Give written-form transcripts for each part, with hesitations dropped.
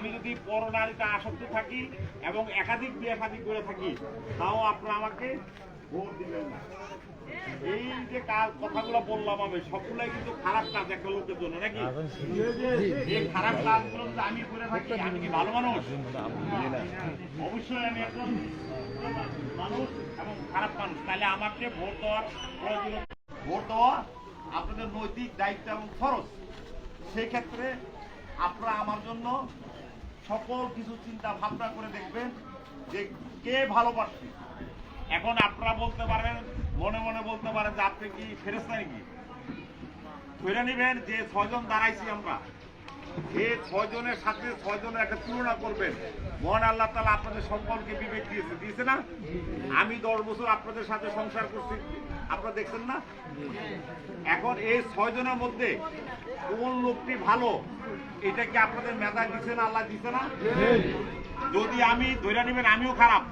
আমি যদি পরনারীতে আসক্ত থাকি এবং একাধিক বিয়ে শাদী করে থাকি, তাও আপনারা আমাকে ভোট দিবেন না। এই যে কথাগুলো বললাম আমি, সবগুলাই কিন্তু খারাপ কাজ একটা লোকের জন্য, নাকি? এই খারাপ কাজগুলো যদি আমি করে থাকি, আমি কি ভালো মানুষ? অবশ্যই আমি একজন মানুষ এবং খারাপ মানুষ। তাহলে আমাকে ভোট দেওয়ার প্রয়োজন, ভোট দেওয়া আপনাদের নৈতিক দায়িত্ব এবং ফরজ। সেই ক্ষেত্রে আপনারা আমার জন্য সকল কিছু চিন্তা ভাবনা করে দেখবেন যে কে ভালোবাসছে। এখন আপনারা বলতে পারেন, মনে মনে বলতে পারেন যে আপনি কি ফেরেশতা নাকি? ধরে নেবেন যে 6 জন দাঁড়াইছি আমরা, এই 6 জনের সাথে 6 জনের একটা তুলনা করবেন। মহান আল্লাহ তাআলা আপনাদের সকলকে বিবেক দিয়েছে না? আমি 10 বছর আপনাদের সাথে সংসার করছি, আপনারা দেখছেন না? এখন এই 6 জনের মধ্যে কোন লোকটি ভালো, এটা কি আপনাদের মেধা দিচ্ছে না, আল্লাহ দিচ্ছে না? যদি আমি ধরে নেবেন আমিও খারাপ,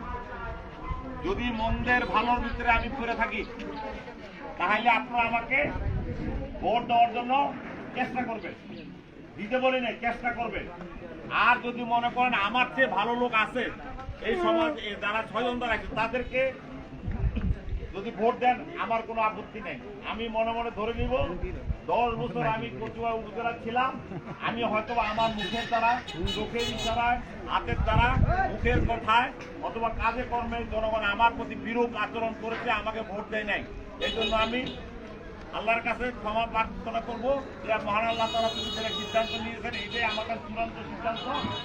যদি মন্দের ভালোর ভিতরে আমি পড়ে থাকি, তাহলে আপনারা আমাকে ভোট দেওয়ার জন্য চেষ্টা করবেন। দিতে বলি না, চেষ্টা করবেন। আর যদি মনে করেন আমার চেয়ে ভালো লোক আছে এই সমাজ, যারা 6 জন দ্বারা আছে, তাদেরকে যদি ভোট দেন আমার কোনো আপত্তি নেই। আমি মনে মনে ধরে নিব 10 বছর আমি কচুয়া উপজেলা ছিলাম, আমি হয়তো আমার মুখের দ্বারা, চোখের ইশারায়, হাতের দ্বারা, মুখের কথায় অথবা কাজে কর্মে জনগণ আমার প্রতি বিরূপ আচরণ করেছে, আমাকে ভোট দেয় নাই। এই জন্য আমি আল্লাহর কাছে ক্ষমা প্রার্থনা করবো যে মহান আল্লাহ তাআলা তুমি যেটা সিদ্ধান্ত নিয়েছেন, এটাই আমার কাছে চূড়ান্ত সিদ্ধান্ত।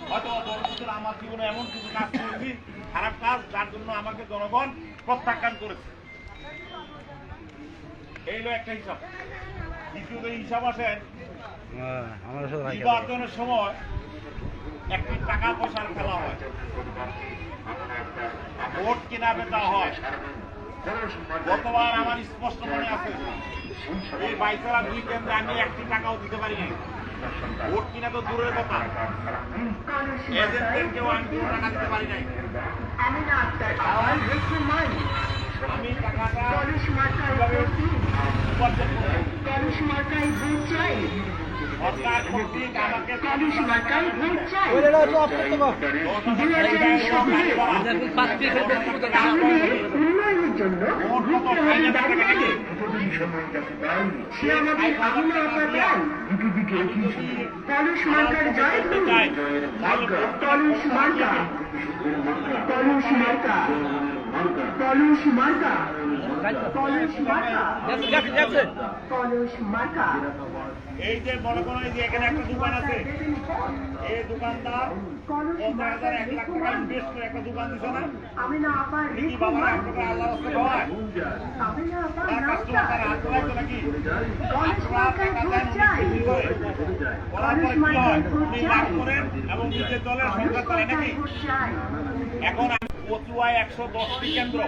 হয়তো 10 বছর আমার জীবনে এমন কিছু কাজ করেছি, খারাপ কাজ, যার জন্য আমাকে জনগণ প্রত্যাখ্যান করেছে। এই হলো একটা হিসাব। দ্বিতীয়ত হিসাব আসেন, নির্বাচনের সময় একটি টাকা পয়সার খেলা হয়, ভোট কেনা বেচা হয়। গতবার আমার স্পষ্ট মনে আছে, এই বাইচারা 2 কেন্দ্রে আমি 1 টাকাও দিতে পারি নাই। ভোট কিনা তো দূরের কথা, এজেন্টদেরকেও আমি 2 টাকা দিতে পারি নাই। আমি টাকাটা কিভাবে উপার্জন করব? সরকার কর্তৃক আমাকে এই যে মনে করেন যে এখানে একটা দোকান আছে, এই দোকানদার 50,000 1 লাখ টাকা ইনভেস্ট করে একটা দোকান দিচ্ছে না? কি বাবা আপনারা আল্লাহর রাস্তা হয়? তার কাস্টমার তার হাত ধরে তো নাকি? আপনারা টাকা দেন, উনি করে করার পরে কি হয়? উনি লাভ করেন এবং নিজের দলের সংখ্যা চালায় নাকি? এখন কচুয়ায় 110টি কেন্দ্র,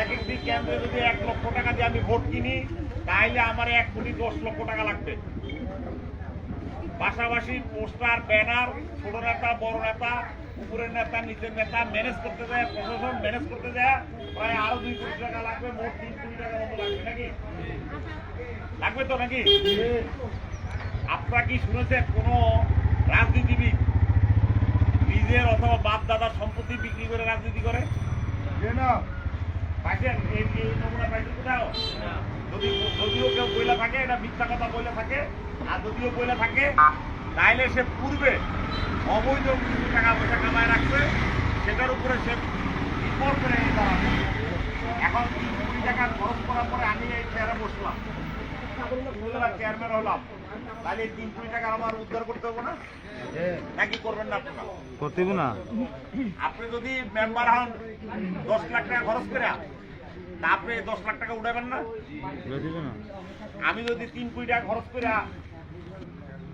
এক একটি কেন্দ্রে যদি 1 লক্ষ টাকা দিয়ে আমি ভোট কিনি, তাহলে আমার 1 কোটি 10 লক্ষ টাকা লাগবে। পাশাপাশি পোস্টার, ব্যানার, ছোট নেতা, বড় নেতা, উপরের নেতা, নিচের নেতা ম্যানেজ করতে যায়, প্রশাসন ম্যানেজ করতে যায়, প্রায় আরো 2 কোটি টাকা লাগবে, মোট 3 কোটি টাকার মতো লাগবে নাকি? লাগবে তো নাকি? আপনারা কি শুনেছেন কোন রাজনীতিবিদ নিজের অথবা বাপ দাদার সম্পত্তি বিক্রি করে রাজনীতি করে? পাইছেন এই নমুনা পাইছেন কোথাও? যদিও কেউ বইলা থাকে, এটা মিথ্যা কথা বইলে থাকে, আর যদিও বইলা থাকে তাইলে সে পূর্বে অবৈধ কিছু টাকা পয়সা কামায় রাখছে, সেটার উপরে সে রিপোর্ট করে দাঁড়াবে। এখন 3 কোটি টাকা খরচ করার পরে আমি এই চেয়ারে বসলাম, চেয়ারম্যান হলাম, তাহলে 3 কোটি টাকা আমার উদ্ধার করতে হবে না? নাকি করবেন না? আপনারা করতে হবে না। আপনি যদি মেম্বার হন 10 লাখ টাকা খরচ করে, তা আপনি 10 লাখ টাকা উঠাবেন না? আমি যদি 3 কোটি টাকা খরচ করে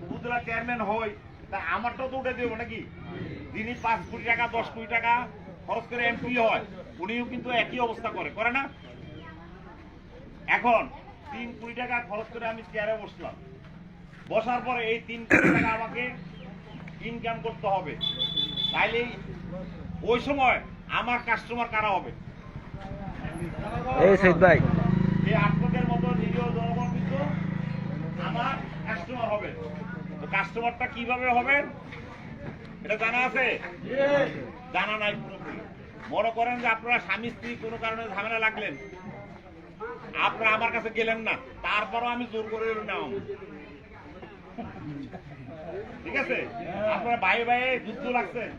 উপজেলা চেয়ারম্যান হই, তা আমারটাও তো উঠে দেবো নাকি? যিনি 5 কোটি টাকা 10 কোটি টাকা খরচ করে এমপি হয়, উনিও কিন্তু একই অবস্থা করে না? এখন 3 কোটি টাকা খরচ করে আমি চেয়ারে বসলাম, বসার পরে এই 3 কোটি টাকা আমাকে ইনকাম করতে হবে, তাইলে ওই সময় আমার কাস্টমার কারা হবে? এই সৈয়দ ভাই, এই আপনাদের মতো নিরীহ জনগণ কিন্তু আমার কাস্টমার হবে। তো কাস্টমারটা কিভাবে হবে? এটা জানা আছে? জানা নাই পুরোপুরি। মনে করেন যে আপনারা স্বামী স্ত্রী কোনো কারণে ঝামেলা লাগলেন, আপনারা আমার কাছে গেলেন না, তারপরও আমি জোর করে নাও, ঠিক আছে? আপনারা ভাই ভাই যুদ্ধ লাগছেন,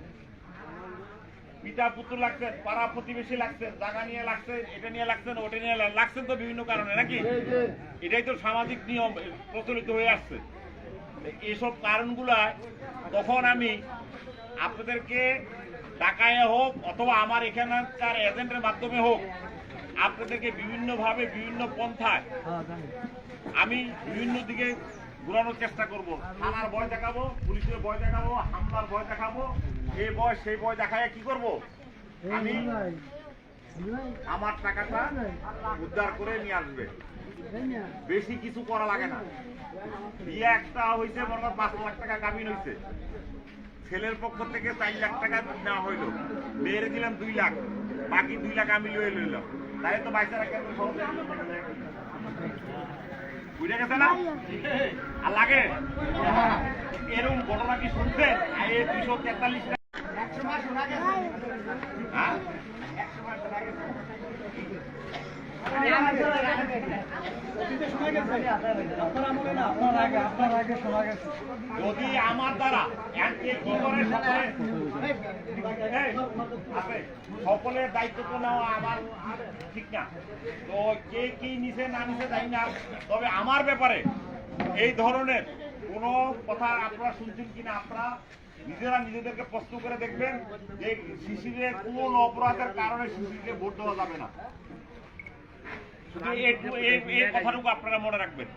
পিতা পুত্র লাগছেন, পাড়া প্রতিবেশী লাগছেন, জায়গা নিয়ে লাগছেন, এটা নিয়ে লাগছেন, ওটা নিয়ে লাগছেন, তো বিভিন্ন কারণে নাকি? এটাই তো সামাজিক নিয়ম প্রচলিত হয়ে আসছে। এইসব কারণগুলা তখন আমি আপনাদেরকে টাকায় হোক অথবা আমার এখানকার এজেন্টের মাধ্যমে হোক আপনাদেরকে বিভিন্নভাবে বিভিন্ন পন্থায় আমি বিভিন্ন দিকে ঘুরানোর চেষ্টা করব। থানার ভয় দেখাবো, পুলিশের ভয় দেখাবো, হামলার ভয় দেখাবো, এই ভয় সেই ভয় দেখায় কি করব? আমি আমার টাকাটা উদ্ধার করে নিয়ে আসবে। বেশি কিছু করা লাগে না। বিয়ে একটা হয়েছে, মনে কর 5 লাখ টাকা কাবিন হয়েছে, ছেলের পক্ষ থেকে 4 লাখ টাকা নেওয়া হইলো, মেয়ের দিলাম 2 লাখ, বাকি 2 লাখ আমি লয়ে লইলাম, তাই তো বাইচারা কেন বুঝে গেছে না? আর লাগে এরকম ঘটনা কি শুনছেন? 243 হ্যাঁ, যদি আমার দ্বারা কি করে সকলের দায়িত্ব তো নেওয়া আমার ঠিক না, তো কে কি নিছে না নিছে জানি না, তবে আমার ব্যাপারে এই ধরনের কোনো কথা আপনারা শুনছেন কিনা আপনারা নিজেরা নিজেদেরকে প্রশ্ন করে দেখবেন যে শিশিরে কোন অপরাধের কারণে শিশিরকে ভোট দেওয়া যাবে না। এই কথাটুকু আপনারা মনে রাখবেন।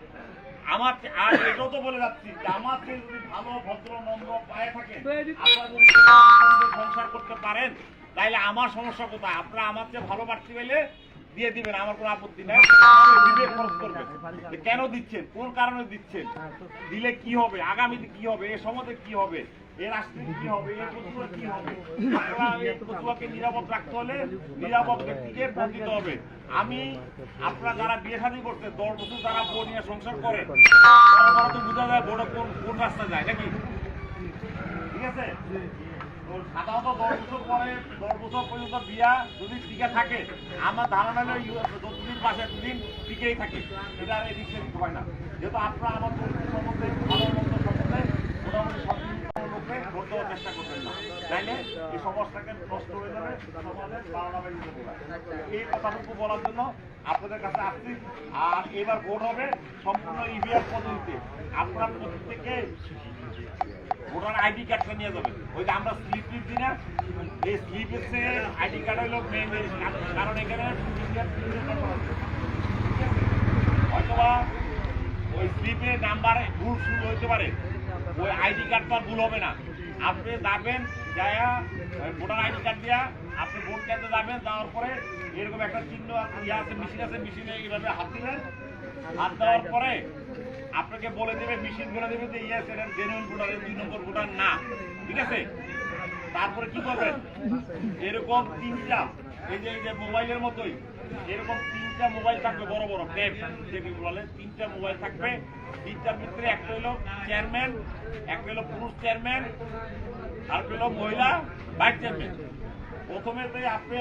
আমার আর এটাও তো বলে যাচ্ছি যে আমার যদি ভালো ভদ্র নম্র পায়ে থাকেন, আপনারা যদি সংসার করতে পারেন, তাইলে আমার সমস্যা কোথায়? আপনারা আমার চেয়ে ভালো প্রার্থী পেলে দিয়ে দিবেন, আমার কোনো আপত্তি নাই, খরচ করবেন। কেন দিচ্ছেন, কোন কারণে দিচ্ছেন, দিলে কি হবে, আগামীতে কি হবে, এ সমাজে কি হবে, এর রাষ্ট্রে কি হবে, এর কচুয়া কি হবে? আপনারা এই কচুয়াকে নিরাপদ রাখতে হলে নিরাপদ ব্যক্তিকে ভোট দিতে হবে। আমি আপনারা যারা বিয়ে শাদী করতে 10 বছর যারা বউ নিয়ে সংসার করে, তারা তো বোঝা যায় বড় কোন রাস্তা যায় নাকি? ঠিক আছে, সাধারণত 10 বছর পরে 10 বছর পর্যন্ত বিয়া যদি টিকে থাকে, আমার ধারণা হলে যতদিন পাশে এতদিন টিকেই থাকে, এটা আর এদিক সেদিক হয় না। যেহেতু আপনারা আমার পরিস্থিতি সম্বন্ধে ভালো মন্দ সম্বন্ধে মোটামুটি সব লোককে ভোট দেওয়ার চেষ্টা করবেন না, তাইলে এই সমাজটাকে নষ্ট হয়ে যাবে, সমাজের 12টা বেজে যেতে পারে। এই কথাটুকু বলার জন্য আপনাদের কাছে আসছি। আর এবার ভোট হবে সম্পূর্ণ ইভিএম পদ্ধতিতে। আপনারা প্রত্যেকে ভোটার আইডি কার্ডটা নিয়ে যাবেন। ওই যে আমরা স্লিপ দিই না, এই স্লিপের চেয়ে আইডি কার্ড হলো মেইন, কারণ এখানে হয়তোবা ওই স্লিপে নাম্বার ভুল শুরু হইতে পারে, ওই আইডি কার্ডটা ভুল হবে না। আপনি যাবেন, যায়া ভোটার আইডি কার্ড দিয়া আপনি ভোট কেন্দ্রে যাবেন, যাওয়ার পরে এরকম একটা চিহ্ন আছে, মেশিন আছে, মেশিনে এইভাবে হাত দিবেন, হাত দেওয়ার পরে আপনাকে বলে দেবে, মেশিন বলে দেবে যে ইয়েস এটা জেনুইন ভোটার, 2 নম্বর ভোটার না, ঠিক আছে? তারপরে কি করবেন, এরকম 3টা এই যে মোবাইলের মতোই এরকম 3টা মোবাইল থাকবে, বড় বড় ট্যাব যেগুলো বলে, 3টা মোবাইল থাকবে। 3টার ভিতরে একটা হলো চেয়ারম্যান, একটা হলো পুরুষ চেয়ারম্যান, আর হলো মহিলা ভাইস চেয়ারম্যান। প্রথমে আপনি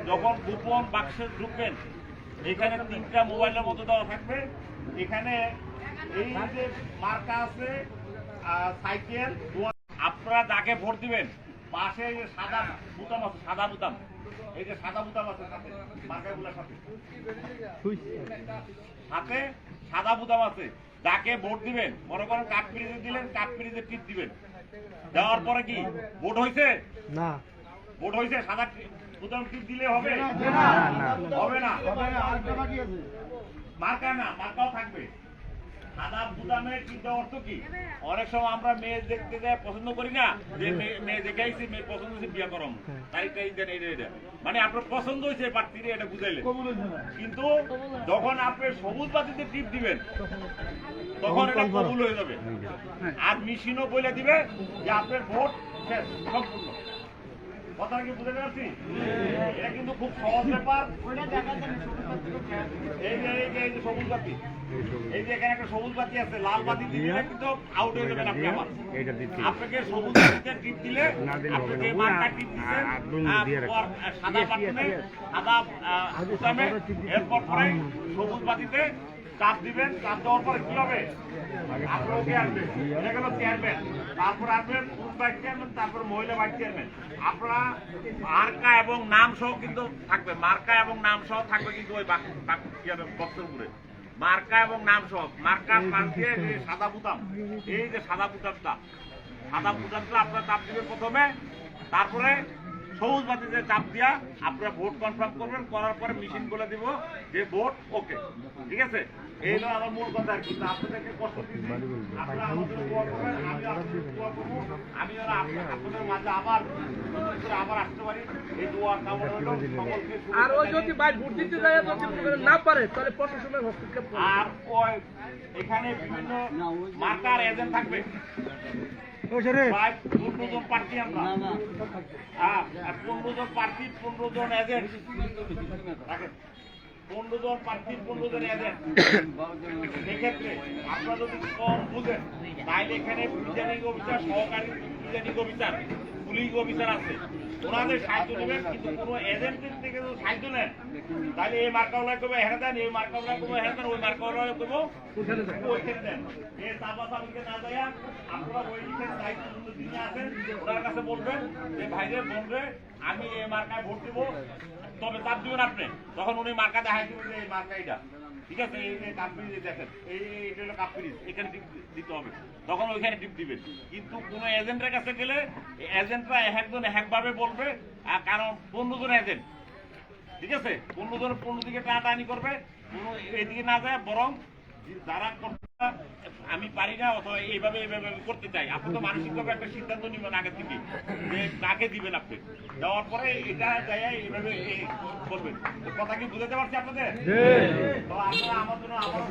যখন গোপন বাক্সে ঢুকবেন, এখানে 3টা মোবাইলের মতো দেওয়া থাকবে। এখানে এই যে মার্কা আছে সাইকেল, আপনারা যাকে ভোট দিবেন পাশে যে সাদা বুতাম আছে, সাদা বুতাম, এই যে সাদা বুতাম আছে সাথে মার্কাগুলোর সাথে সাথে সাদা বুতাম আছে, যাকে ভোট দিবেন, মনে করেন কাঠপিড়িতে দিলেন, কাঠপিড়িতে টিপ দিবেন। দেওয়ার পরে কি ভোট হয়েছে না? ভোট হয়েছে, সাদা বুতাম টিপ দিলে হবে হবে না, মার্কা না, মার্কাও থাকবে। সাদা বুতামের কিন্তু অর্থ কি, অনেক সময় আমরা মেয়ে দেখতে যাই, পছন্দ করি না, যে মেয়ে দেখে আইছি, মেয়ে পছন্দ হয়েছে, বিয়ে করম, তারিখটা এটা মানে আপনার পছন্দ হয়েছে প্রার্থীরা, এটা বুঝাইলে। কিন্তু যখন আপনি সবুজ বাতিতে টিপ দিবেন, তখন এটা কবুল হয়ে যাবে, আর মেশিনও বলে দিবে যে আপনার ভোট শেষ, সম্পূর্ণ। কথা কি বুঝতে পারছি? এটা কিন্তু খুব সহজ ব্যাপার। এই যে সবুজ বাতি, এই যে এখানে একটা সবুজ বাতি আছে, লাল বাতি দিলে কিন্তু আউট হয়ে যাবেন আপনি। আমার আপনাকে সবুজ বাতিতে টিপ দিলে আপনাকে মার্কা টিপ দিচ্ছেন সাদা বাটনে, সাদা বুতামে, এরপর পরে সবুজ বাতিতে চাপ দিবেন। চাপ দেওয়ার পরে কি হবে? আপনার চেয়ারম্যান, এটা গেল চেয়ারম্যান, তারপর আসবেন পুরুষ ভাইস চেয়ারম্যান, তারপর মহিলা ভাইস চেয়ারম্যান। আপনারা মার্কা এবং নাম সহ কিন্তু থাকবে, মার্কা এবং নাম সহ থাকবে কিন্তু ওই বক্সের উপরে মার্কা এবং নাম সহ। মার্কার পাশ দিয়ে সাদা বুতাম, এই যে সাদা বুতামটা আপনারা চাপ দিবেন প্রথমে, তারপরে সবুজ বাতিতে চাপ দিয়া আপনারা ভোট কনফার্ম করবেন। করার পরে মেশিন বলে দিব যে ভোট ওকে। ঠিক আছে, এই হলো আমার মূল কথা। কিন্তু আপনাদেরকে কষ্ট দিচ্ছি, আপনারা আমাদের দোয়া করবেন, আমি আপনাদের দোয়া করবো, আমি যেন আপনাদের মাঝে আবার আসতে পারি। এই দোয়ার কামনা হলো সকলকে। আর ওই যদি ভাই ভোট দিতে যায় যদি না পারে তাহলে প্রশাসনের হস্তক্ষেপ করবে। আর ওই এখানে বিভিন্ন মার্কার এজেন্ট থাকবে। 15 জন প্রার্থী আমরা, 15 জন প্রার্থী, 15 জন এজেন্ট, 15 জন প্রার্থী, 15 জন এজেন্ট। সেক্ষেত্রে আপনারা যদি কম বুঝেন তাহলে এখানে প্রিজাইডিং অফিসার, সহকারী প্রিজাইডিং অফিসার, পুলিশ অফিসার আছে, ওনাদের সাহায্য নেবেন। কিন্তু কোনো এজেন্টের থেকে যদি সাহায্য নেন তাহলে এই মার্কাওয়ালা করবো হেরে দেন, এই মার্কাওয়ালা করবো হেরে দেন, ওই মার্কাওয়ালা করবো ওইখানে দেন। এই চাপাচাপিকে না দেয়া আপনারা ওইখানে দায়িত্ব যিনি আছেন ওনার কাছে বলবেন যে ভাইরে বোনরে আমি এই মার্কায় ভোট দিব, তবে চাপ দিবেন আপনি। তখন উনি মার্কা দেখাই দেবেন যে এই মার্কা এটা। ঠিক আছে, এই যে কাপড়ি দেখেন, এইটা হলো কাপড়ি, এখানে টিপ দিতে হবে, তখন ওইখানে টিপ দিবেন। কিন্তু কোনো এজেন্টের কাছে গেলে এজেন্টরা একজন একভাবে বলবে, কারণ 15 জন এজেন্ট। ঠিক আছে, 15 জন 15 দিকে টানাটানি করবে, কোনো এদিকে না যায়, বরং যারা আমি পারি না অথবা এইভাবে করতে চাই, আপনি তো মানসিকভাবে একটা সিদ্ধান্ত নিবেন আগে থেকে যে কাকে দিবেন। আপনি দেওয়ার পরে এটা যাই এইভাবে করবেন। কথা কি বুঝাতে পারছি আপনাদের? তো আপনারা আমার জন্য আবার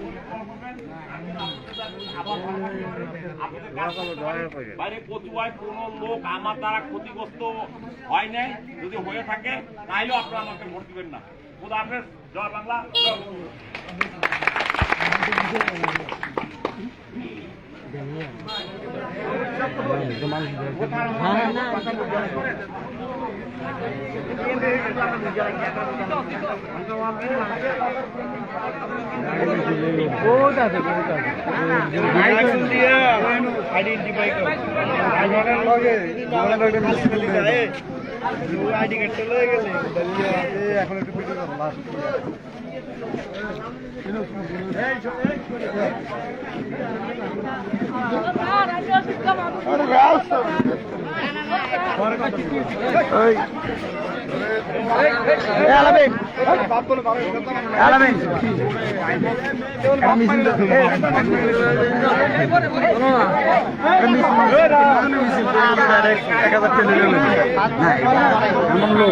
করবেন, বাইরে কচুয়ায় কোনো লোক আমার দ্বারা ক্ষতিগ্রস্ত হয় নাই। যদি হয়ে থাকে তাইলেও আপনারা আমাকে ভোট দিবেন না। খোদা হাফেজ, জয় বাংলা। আইডি কার্ডটা লয়ে গেলে এখন একটু ভিডিও করো লাস্ট লোক